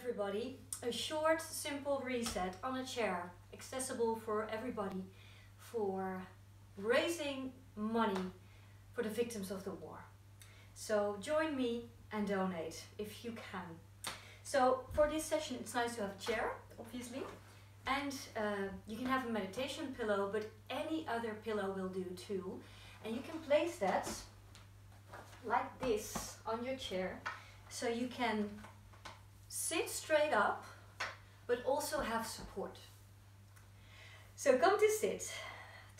everybody. A short, simple reset on a chair, accessible for everybody, for raising money for the victims of the war. So join me and donate if you can. So for this session it's nice to have a chair, obviously, and you can have a meditation pillow, but any other pillow will do too. And you can place that like this on your chair, so you can sit straight up but also have support. So come to sit,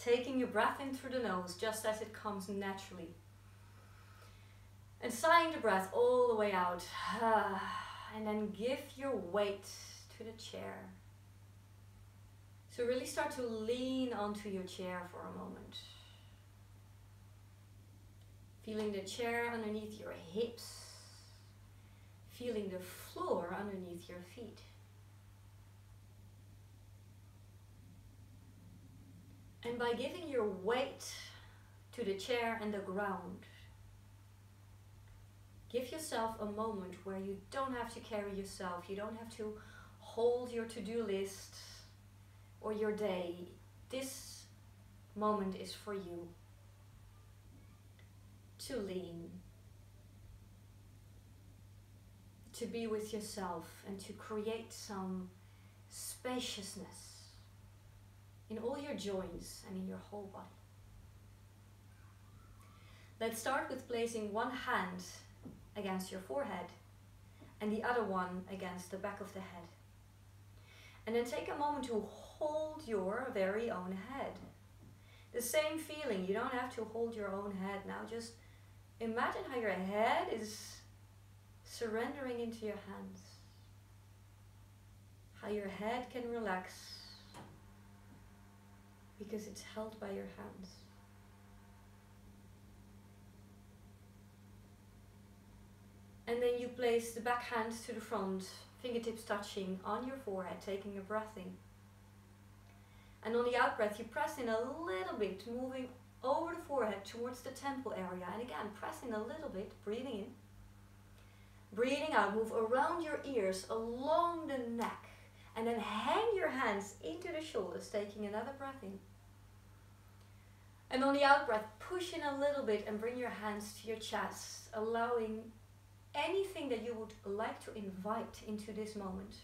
taking your breath in through the nose just as it comes naturally, and sighing the breath all the way out, and then give your weight to the chair. So really start to lean onto your chair for a moment, feeling the chair underneath your hips, feeling the floor underneath your feet. And by giving your weight to the chair and the ground, give yourself a moment where you don't have to carry yourself, you don't have to hold your to-do list or your day. This moment is for you to lean, to be with yourself, and to create some spaciousness in all your joints and in your whole body. Let's start with placing one hand against your forehead and the other one against the back of the head. And then take a moment to hold your very own head. The same feeling, you don't have to hold your own head now, just imagine how your head is surrendering into your hands. How your head can relax because it's held by your hands. And then you place the back hand to the front, fingertips touching on your forehead, taking a breath in. And on the out breath, you press in a little bit, moving over the forehead towards the temple area. And again, press in a little bit, breathing in. Breathing out, move around your ears, along the neck. And then hang your hands into the shoulders, taking another breath in. And on the out breath, push in a little bit and bring your hands to your chest, allowing anything that you would like to invite into this moment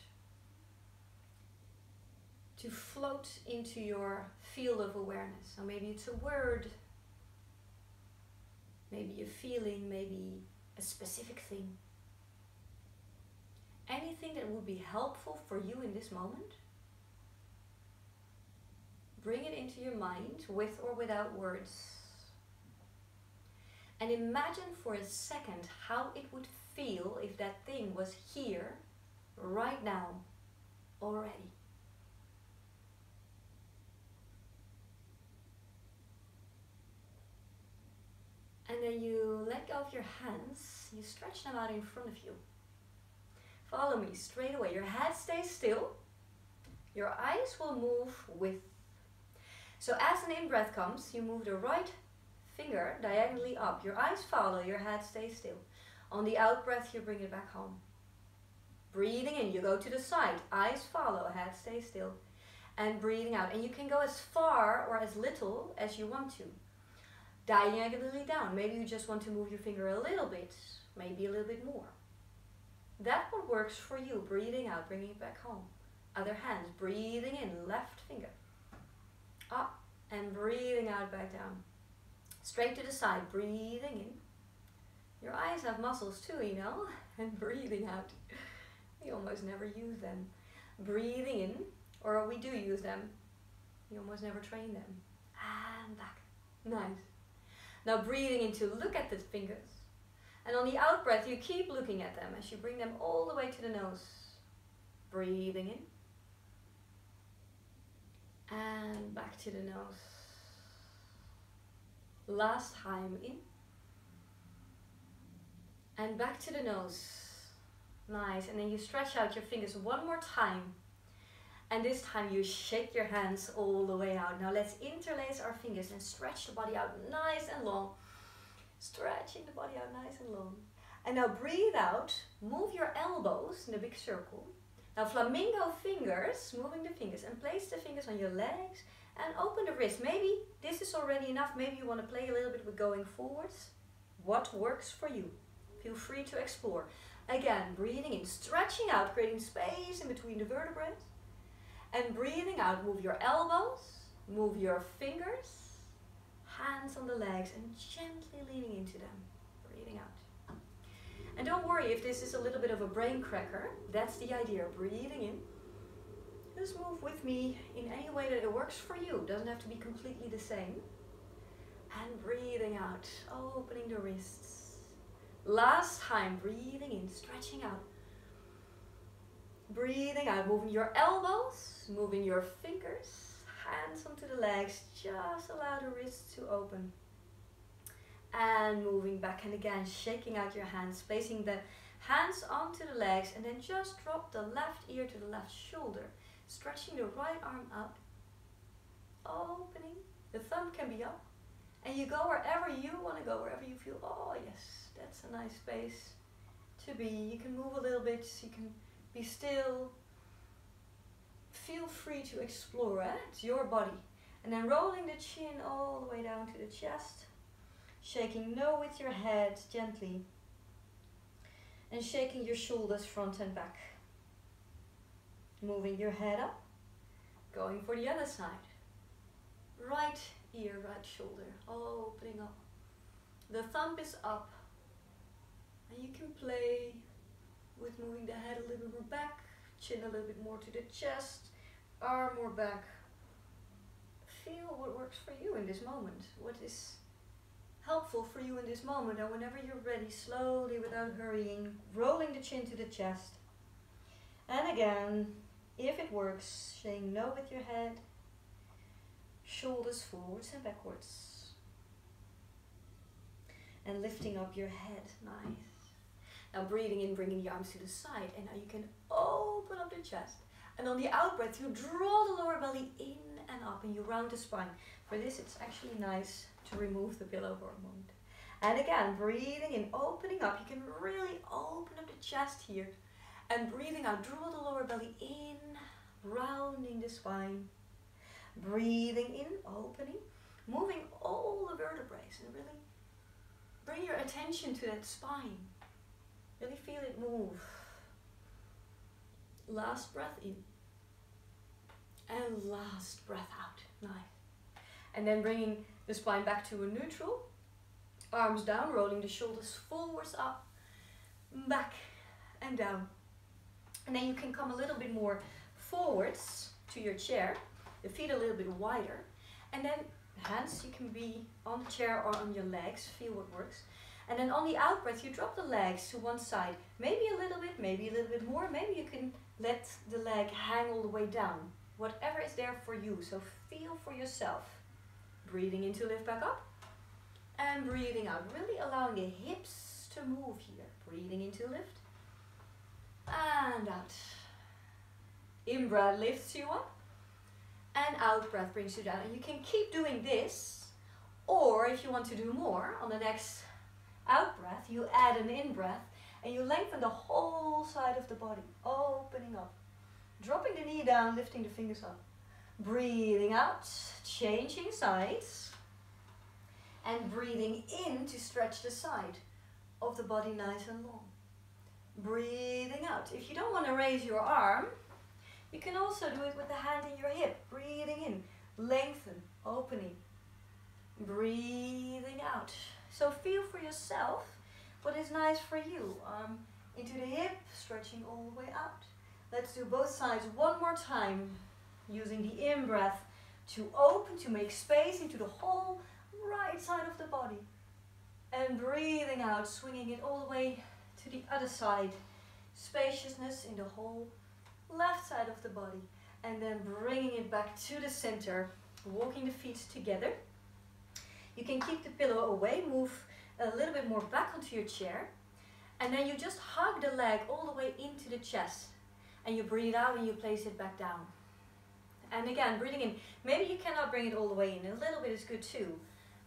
to float into your field of awareness. So maybe it's a word, maybe a feeling, maybe a specific thing. Anything that would be helpful for you in this moment, bring it into your mind with or without words. And imagine for a second how it would feel if that thing was here, right now, already. And then you let go of your hands, you stretch them out in front of you. Follow me straight away. Your head stays still, your eyes will move with. So as an in-breath comes, you move the right finger diagonally up. Your eyes follow, your head stays still. On the out breath, you bring it back home. Breathing in, you go to the side. Eyes follow, head stays still. And breathing out. And you can go as far or as little as you want to. Diagonally down. Maybe you just want to move your finger a little bit, maybe a little bit more. That's what works for you. Breathing out, bringing it back home. Other hand, breathing in, left finger. Up and breathing out, back down. Straight to the side, breathing in. Your eyes have muscles too, you know, and breathing out. We almost never use them. Breathing in, or we do use them, we almost never train them. And back. Nice. Now breathing in to look at the fingers. And on the out breath, you keep looking at them as you bring them all the way to the nose. Breathing in. And back to the nose. Last time in. And back to the nose. Nice. And then you stretch out your fingers one more time. And this time you shake your hands all the way out. Now let's interlace our fingers and stretch the body out nice and long. Stretching the body out nice and long. And now breathe out, move your elbows in a big circle. Now flamingo fingers, moving the fingers, and place the fingers on your legs and open the wrist. Maybe this is already enough, maybe you want to play a little bit with going forwards. What works for you? Feel free to explore. Again, breathing in, stretching out, creating space in between the vertebrae. And breathing out, move your elbows, move your fingers, hands on the legs, and gently leaning into them. Breathing out. And don't worry if this is a little bit of a brain cracker. That's the idea. Breathing in. Just move with me in any way that it works for you. Doesn't have to be completely the same. And breathing out, opening the wrists. Last time, breathing in, stretching out. Breathing out, moving your elbows, moving your fingers, hands onto the legs. Just allow the wrists to open. And moving back, and again shaking out your hands, placing the hands onto the legs, and then just drop the left ear to the left shoulder, stretching the right arm up, opening, the thumb can be up, and you go wherever you want to go, wherever you feel, oh yes, that's a nice space to be. You can move a little bit, you can be still, feel free to explore, it's your body. And then rolling the chin all the way down to the chest. Shaking no with your head gently. And shaking your shoulders front and back. Moving your head up. Going for the other side. Right ear, right shoulder. Opening up. The thumb is up. And you can play with moving the head a little bit more back. Chin a little bit more to the chest. Arm more back. Feel what works for you in this moment. What is helpful for you in this moment, and whenever you're ready, slowly without hurrying, rolling the chin to the chest. And again, if it works, saying no with your head, shoulders forwards and backwards. And lifting up your head, nice. Now breathing in, bringing the arms to the side, and now you can open up the chest. And on the out breath, you draw the lower belly in and up, and you round the spine. For this, it's actually nice to remove the pillow for a moment. And again, breathing in, opening up. You can really open up the chest here. And breathing out, draw the lower belly in, rounding the spine. Breathing in, opening, moving all the vertebrae, and really bring your attention to that spine. Really feel it move. Last breath in. And last breath out. Nice. And then bringing the spine back to a neutral. Arms down, rolling the shoulders forwards, up, back, and down. And then you can come a little bit more forwards to your chair. The feet a little bit wider. And then hands, you can be on the chair or on your legs. Feel what works. And then on the out breath, you drop the legs to one side. Maybe a little bit more. Maybe you can let the leg hang all the way down. Whatever is there for you. So feel for yourself. Breathing in to lift back up. And breathing out. Really allowing the hips to move here. Breathing in to lift. And out. In breath lifts you up. And out breath brings you down. And you can keep doing this. Or if you want to do more, on the next out breath, you add an in breath. And you lengthen the whole side of the body. Opening up. Dropping the knee down, lifting the fingers up. Breathing out, changing sides. And breathing in to stretch the side of the body nice and long. Breathing out. If you don't want to raise your arm, you can also do it with the hand in your hip. Breathing in, lengthen, opening. Breathing out. So feel for yourself what is nice for you. Arm into the hip, stretching all the way out. Let's do both sides one more time. Using the in breath to open, to make space into the whole right side of the body. And breathing out, swinging it all the way to the other side. Spaciousness in the whole left side of the body. And then bringing it back to the center. Walking the feet together. You can keep the pillow away, move a little bit more back onto your chair. And then you just hug the leg all the way into the chest. And you breathe out and you place it back down. And again, breathing in. Maybe you cannot bring it all the way in. A little bit is good too.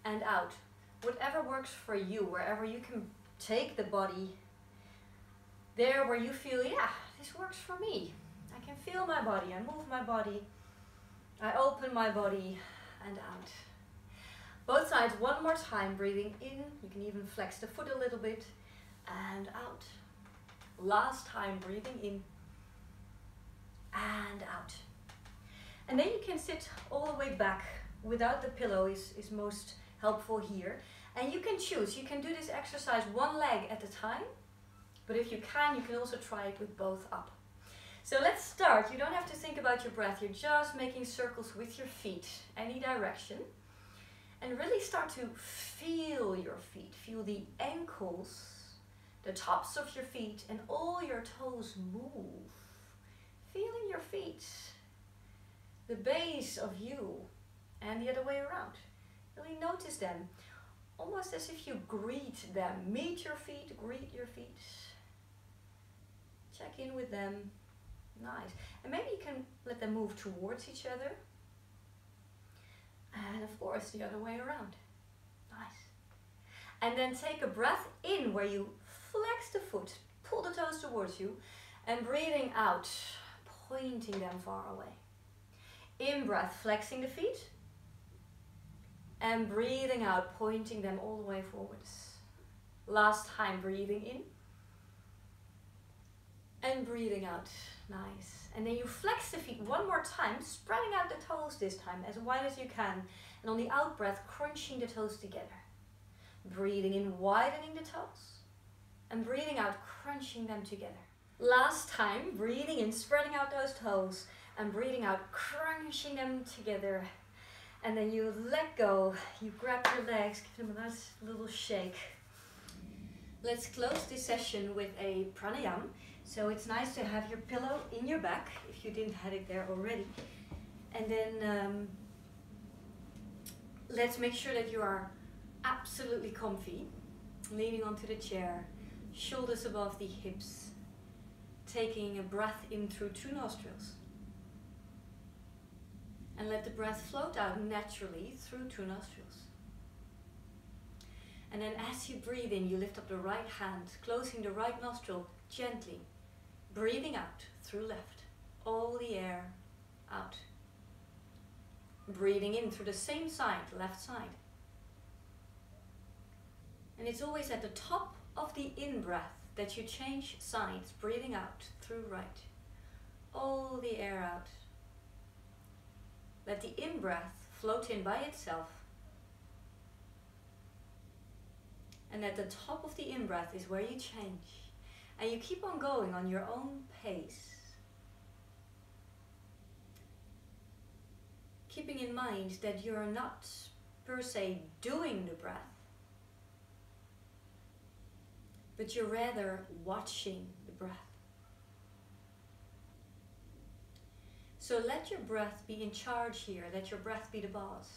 And out. Whatever works for you, wherever you can take the body There where you feel, yeah, this works for me. I can feel my body, I move my body, I open my body and out. Both sides one more time, breathing in. You can even flex the foot a little bit and out. Last time, breathing in and out. And then you can sit all the way back without the pillow is most helpful here. And you can choose, you can do this exercise one leg at a time, but if you can also try it with both up. So let's start. You don't have to think about your breath, you're just making circles with your feet, any direction. And really start to feel your feet, feel the ankles, the tops of your feet, and all your toes move. Feeling your feet, the base of you, and the other way around. Really notice them, almost as if you greet them. Meet your feet, greet your feet. Check in with them. Nice. And maybe you can let them move towards each other. And of course, the other way around. Nice. And then take a breath in where you flex the foot, pull the toes towards you, and breathing out, pointing them far away. In breath, flexing the feet, and breathing out, pointing them all the way forwards. Last time, breathing in, and breathing out. Nice. And then you flex the feet one more time, spreading out the toes this time as wide as you can. And on the out breath, crunching the toes together. Breathing in, widening the toes. And breathing out, crunching them together. Last time, breathing in, spreading out those toes. And breathing out, crunching them together. And then you let go. You grab your legs, give them a nice little shake. Let's close this session with a pranayama. So it's nice to have your pillow in your back, if you didn't have it there already. And then let's make sure that you are absolutely comfy, leaning onto the chair, shoulders above the hips, taking a breath in through 2 nostrils. And let the breath float out naturally through 2 nostrils. And then as you breathe in, you lift up the right hand, closing the right nostril gently. Breathing out through left, all the air out. Breathing in through the same side, left side. And it's always at the top of the in-breath that you change sides, breathing out through right. All the air out. Let the in-breath float in by itself. And at the top of the in-breath is where you change. And you keep on going on your own pace. Keeping in mind that you're not per se doing the breath, but you're rather watching the breath. So let your breath be in charge here, let your breath be the boss.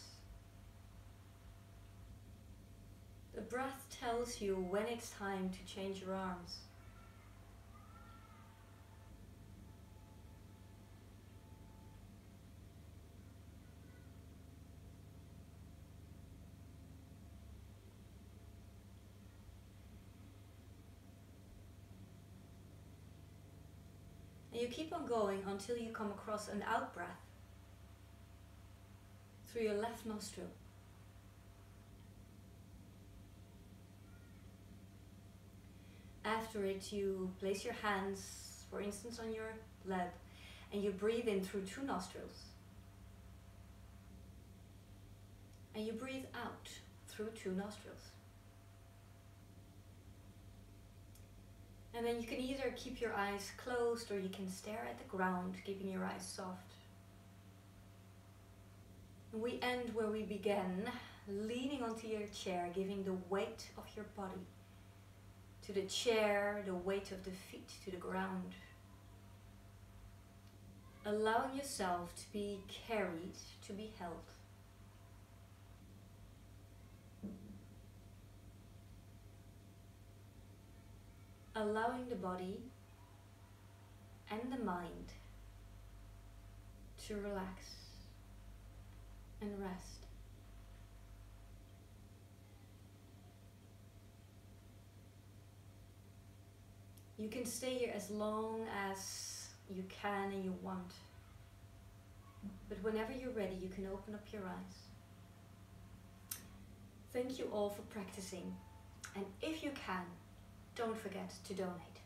The breath tells you when it's time to change your arms. And you keep on going until you come across an out breath through your left nostril. After it, you place your hands, for instance, on your lap, and you breathe in through 2 nostrils. And you breathe out through 2 nostrils. And then you can either keep your eyes closed or you can stare at the ground, keeping your eyes soft. And we end where we began, leaning onto your chair, giving the weight of your body to the chair, the weight of the feet to the ground. Allowing yourself to be carried, to be held. Allowing the body and the mind to relax and rest. You can stay here as long as you can and you want. But whenever you're ready, you can open up your eyes. Thank you all for practicing. And if you can, don't forget to donate.